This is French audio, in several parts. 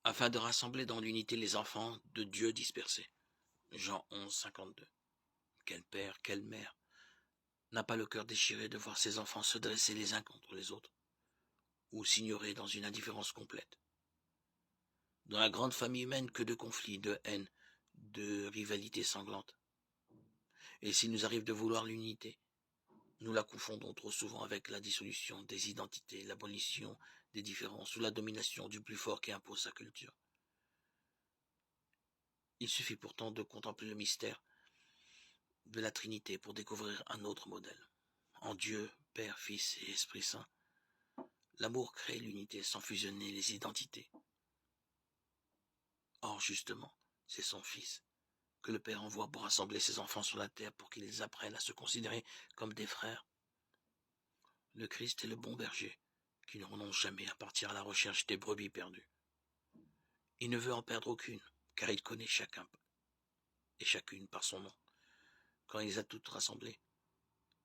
afin de rassembler dans l'unité les enfants de Dieu dispersés. Jean 11, 52. Quel père, quelle mère n'a pas le cœur déchiré de voir ses enfants se dresser les uns contre les autres, ou s'ignorer dans une indifférence complète. Dans la grande famille humaine, que de conflits, de haine, de rivalités sanglantes. Et s'il nous arrive de vouloir l'unité, nous la confondons trop souvent avec la dissolution des identités, l'abolition des différences ou la domination du plus fort qui impose sa culture. Il suffit pourtant de contempler le mystère de la Trinité pour découvrir un autre modèle. En Dieu, Père, Fils et Esprit Saint, l'amour crée l'unité sans fusionner les identités. Or, justement, c'est son Fils que le Père envoie pour rassembler ses enfants sur la terre pour qu'ils apprennent à se considérer comme des frères. Le Christ est le bon berger qui ne renonce jamais à partir à la recherche des brebis perdues. Il ne veut en perdre aucune, car il connaît chacun et chacune par son nom. Quand il les a toutes rassemblées,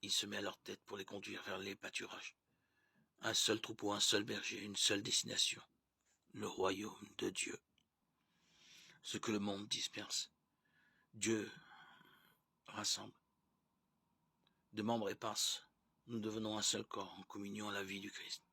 il se met à leur tête pour les conduire vers les pâturages. Un seul troupeau, un seul berger, une seule destination, le royaume de Dieu. Ce que le monde disperse, Dieu rassemble. De membres épars, nous devenons un seul corps en communion à la vie du Christ.